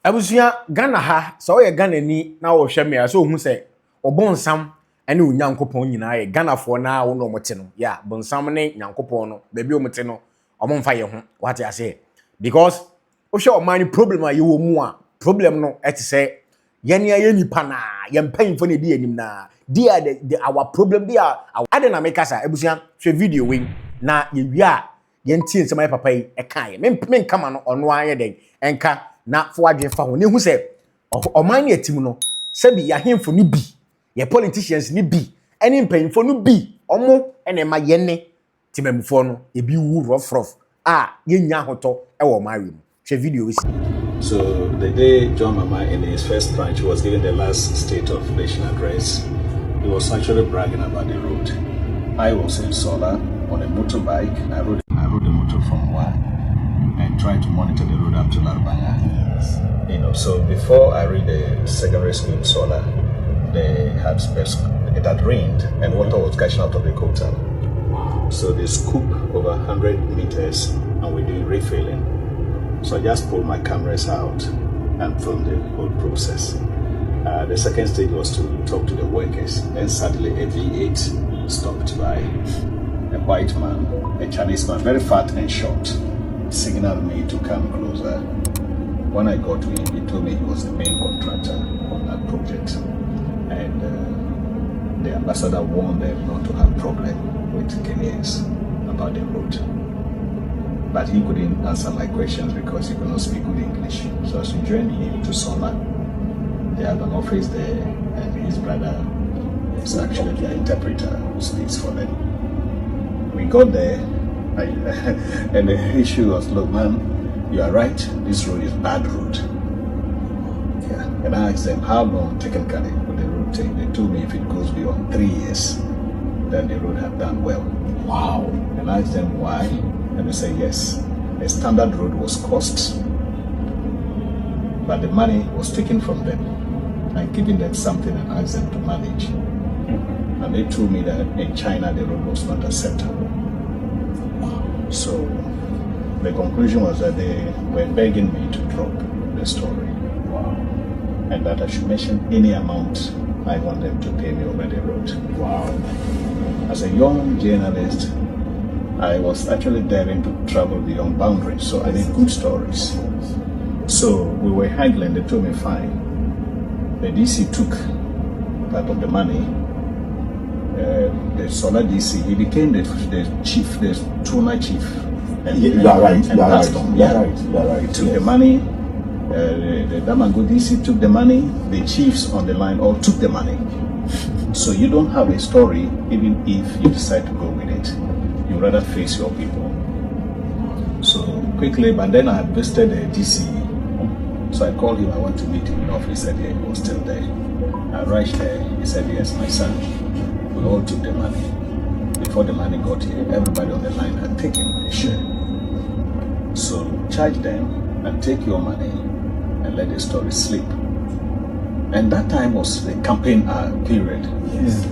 Abusia Ghana ha so ye Ghana ni na wo hwe me so hu se obonsam ene onyankopon nyina ye Ghana fo na wo no mote no ya bonsam ne nyankopon no bebi o mote no omomfa ye ho what I say because o hwe o man problem a ye wo mu a problem no eti se ye ne ye nipa na ye mpanfo ne di anim na dia the our problem dia ade na make asa abusia hwe video we na ye wi a ye ntie nsema papa yi e kan ye men kama no ono an ye den enka na fo adwe fa ho ne hu se oman ne atim no sebi ya hemfo no bi ye politicians ni bi eni mpanyimfo no bi omo ene ma ye ne timamfo no e bi wu rough ye nya hoto e wo ma wi mu che video we. So the day John Mama in his first branch was giving the last State of Nation address, he was actually bragging about the road. I was in Solar on a motorbike. I rode the motor from Wa and tried to monitor the road up to Larbanga. You know, so before I read the secondary school in Solar, it had rained and water was gushing out of the gutter. So they scoop over 100 meters and we're doing refilling. So I just pulled my cameras out and filmed the whole process. The second stage was to talk to the workers. Then suddenly a V8 stopped by. A white man, a Chinese man, very fat and short, signaled me to come closer. When I got to him, he told me he was the main contractor on that project. And the ambassador warned them not to have problem with Kenyans about the road. But he couldn't answer my questions because he could not speak good English. So as we joined him to Solar, they have an office there, and his brother is actually the interpreter who speaks for them. We got there, and the issue was, look, man, you are right, this road is bad road. Yeah. And I asked them, how long technically would the road take? They told me if it goes beyond 3 years, then the road had done well. Wow. And I asked them why, and they said yes. A standard road was cost, but the money was taken from them and giving them something and asked them to manage. And they told me that in China the road was not acceptable. So the conclusion was that they were begging me to drop the story. Wow. And that I should mention any amount I want them to pay me over the road. Wow. As a young journalist, I was actually daring to travel beyond boundaries, so I did good stories. So we were haggling, they told me fine. The DC took part of the money. The Solar DC, he became the chief, the tuner chief. And you are right. You are right. He took the money. The Damango DC took the money. The chiefs on the line all took the money. So you don't have a story, even if you decide to go with it. You rather face your people. So quickly, but then I visited the DC. So I called him. I want to meet him in office. He said, yeah, he was still there. I rushed there. He said, yes, my son. We all took the money. Before the money got here, everybody on the line had taken a share. So charge them and take your money and let the story sleep. And that time was the campaign period. Yes.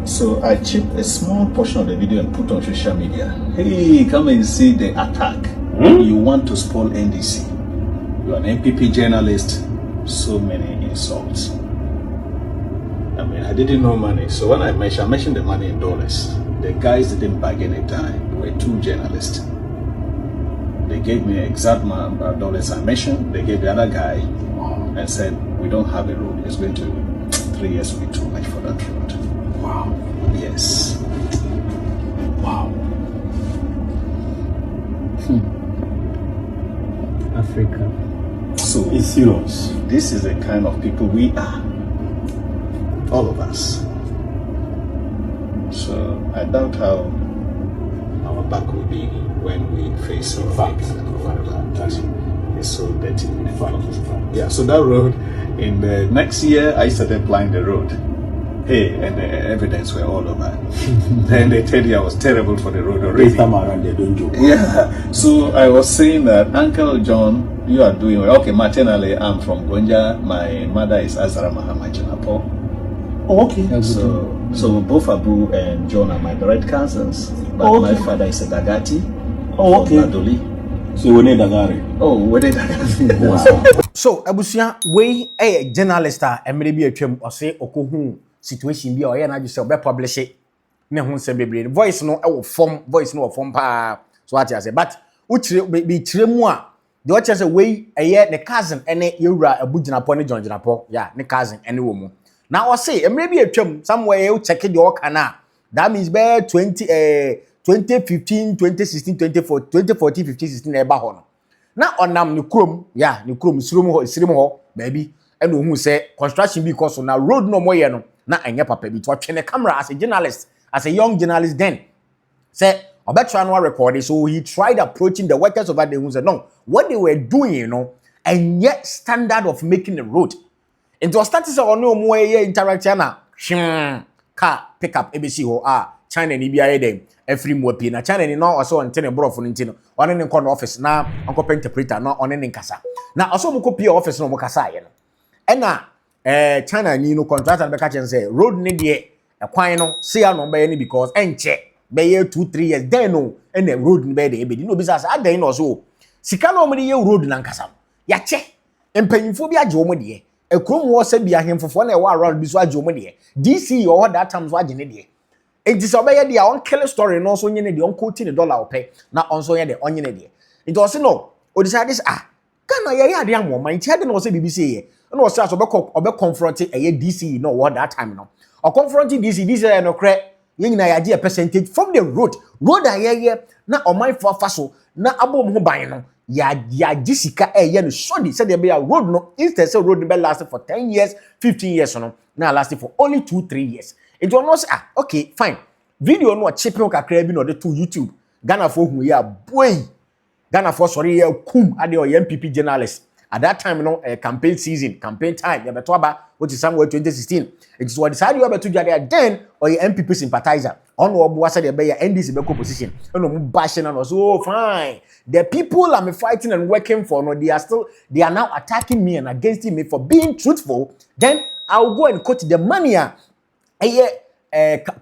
So I chipped a small portion of the video and put on social media. Hey, come and see the attack. You want to spoil NDC. You're an MPP journalist. So many insults. I mean, I didn't know money. So when I mentioned the money in dollars. The guys didn't bag any time. We were 2 journalists. They gave me exact amount of dollars I mentioned. They gave the other guy and said, we don't have a road. It's going to 3 years will be too much for that road. Wow. Yes. Wow. Africa. So it's serious. This is the kind of people we are. All of us. So I doubt how our back will be when we face our facts and whatever. It's so dirty. Yeah, so that road, in the next year, I started applying the road. Hey, and the evidence were all over. Then they tell you I was terrible for the road already. This time around, they don't joke. Yeah, so I was saying that, Uncle John, you are doing well. Okay, maternally, I'm from Gonja. My mother is Azara Mahamachinapo. Oh, okay. So both Abu and John are my direct cousins. But my father is a Dagati. Oh, okay. Nadoli. So we need Dagari. Oh, we need Dagari. Wow. So abusia we journalist emre bi atwam ose okohu situation bi o na aju se obe publish ne ho nsem bebre voice no voice no form pa so what you say but uchire be chire mu a de o chese we ne cousin ene yewura abuginapo ne jonjinapo yeah ne cousin ene wo mu na o say emre bi atwam somewhere you check the okana that means be 2015 2016 2014 15 16 eba ho no na onam ne krom ya ne krom sirom ho baby ene ohun say construction because na road no moye no na enye papa bi to twene camera as a journalist as a young journalist then say obetra no record it, so he tried approaching the workers over there who said no what they were doing and yet standard of making the road it was started say ono mo interaction na car pick up ABC ho China ni bia dem every mo pie na China ni no also ntene brofo ntino one ne nkɔ office na nkɔ interpreter na one ne nkasa na also mo kɔ pie office no mo kasa ye no ɛna China ni no contractor be ka chen say road ne de kwan no see no be ye because enche be ye 2-3 years then no ɛna road ne be de be di no bi sa adan no so sika no mo de ye road na nkasa ya che empanyimfo bi age wo mo de ekrom wo sa bi ahemfofo na e wa around bi so age wo mo de DC or that time so age ne de it is obey the on kill story no so nyene the on quoting the dollar pay na on so the onyene de it was no o decide this Ghana ye ade am man ti ade no say BBC ye no say so be confront DC no what that time no or confronting DC no cre ye nyina ya a percentage from the road aye na o man for so na abom ho ban no ya gisika no so the say the be road no instead say road be last for 10 years 15 years no na last for only 2-3 years. It will not say, okay, fine. Video no chipping kakra bi no de to YouTube. Ghana for hu ya boy. Ghana for sorry ya kum ade o MPP journalist. At that time no campaign season, campaign time, ya beto aba which is somewhere 2016. It is what decided you beto jare then or your MPP sympathizer. On obo say the be ya NDC be position. No mo bash na no so fine. The people I'm fighting and working for no they are now attacking me and against me for being truthful. Then I'll go and cut the money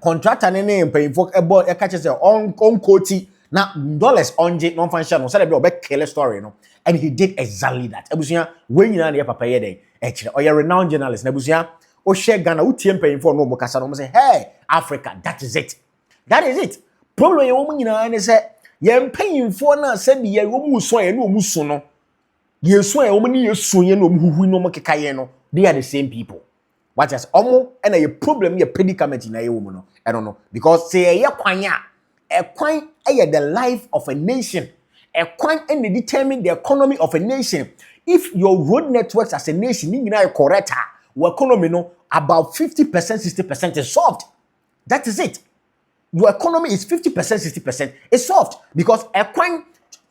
contractor ne mpayinfo ebo e ka che say on quote na dollars onje non function no say be kill story no and he did exactly that abusuya we nyina na papa ye den e kire o ye renowned journalist na abusuya o share Ghana utie mpayinfo no mo kasa no mo say hey Africa that is it problem ye wo mo nyina ne say ye mpayinfo na say be ye wo mu so ye no mu so no ye so ye wo ni ye so ye no mu huhu no mo keka ye no they are the same people. What is omo and a problem your predicament in a woman? I don't know. Because say a coin the life of a nation. A coin and determine the economy of a nation. If your road networks as a nation, you know correct your economy no about 50%, 60% is solved. That is it. Your economy is 50%, 60% is solved. Because a coin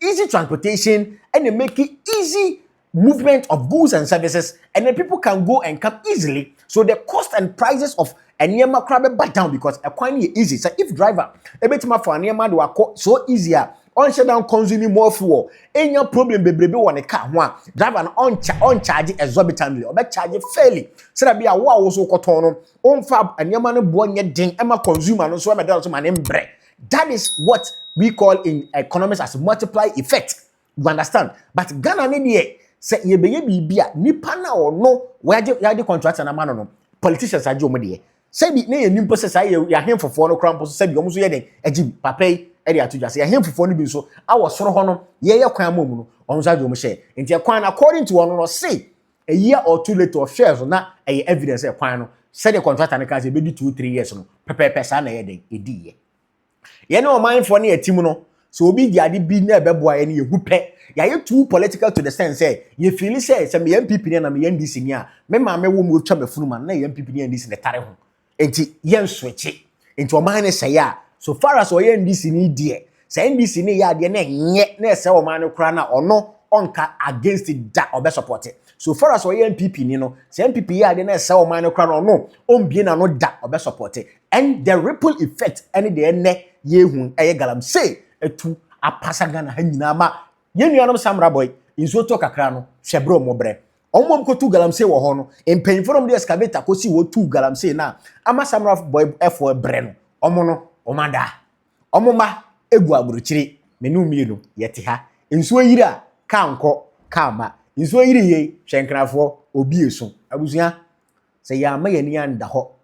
easy transportation and they make it easy movement of goods and services, and then people can go and come easily. So the cost and prices of a Nyama crab back down because a quite easy. So if driver a bit more for a Nyama do so easier, on shut down consuming more fuel. Ain't your problem baby on a car one driver on charge exorbitantly or back charge fairly. So that be a wow also cotono on fab and Nyama born yet ding Emma consumer no so my name bread. That is what we call in economics as multiply effect. You understand? But Ghana need say ye beye bibia nipa na ono ya de contractor na mano no politicians aje omo de say bi na ye nimpo say say ya hemfofo no krampo so say bi omo so ye den aji papa e de atoja say ya hemfofo no bi so awo soro ho no ye kwan mamu no omo so aje omo share enti kwan according to ono no say a year or two later of shares na evidence e kwan no say the contractor na ka say be 2-3 years no pepe sa na ye den edi ye na o mindful na yatim no so obi di ade bi na ebeboa ye na ye hupe ya ye too political to the sense say ye feel say me MPP na me NDC ni a me ma me wo mu twa mafunu man na ye MPP ni NDC ne tare ho enti ye switch enti o man ne say ya so far as o ye NDC ni die say NDC ni ya de na nye na say o man ne kra na ono onka against it da obe support it so far as o ye MPP ni no say MPP ya de na say o man ne kra na ono ombie na no da obe support it and the ripple effect any de ne ye hu eye galam say etu apasa Ghana ha nyina ma yenuanom samra boy inzo to kakra no hwebro mo bre omom ko tu galamsey wo ho no empanfo no de excavator ko si wo tu galamsey na ama samra boy efo bre no omo no omada omoma egu agburuchiri menu mienu yete ha nsuo yira ka nko ka ma nsuo yiri ye hwenkrafo obi esu abusua se ya ma ye ni anda ho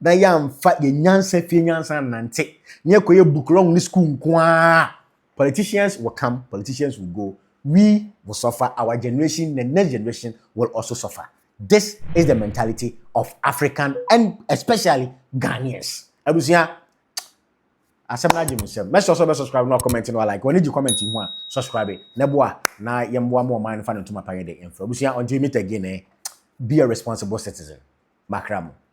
na ya mfa ye nyansa fie nyansa nante nye koye book long ni school nkoa politicians will come politicians will go we will suffer our generation the next generation will also suffer. This is the mentality of African and especially Ghanaians abusua asem na jimusem make sure subscribe no comment no like when you comment ho a subscribe na boa na yemboa mo man fa no tuma panye de info abusua until we meet again be a responsible citizen makramo.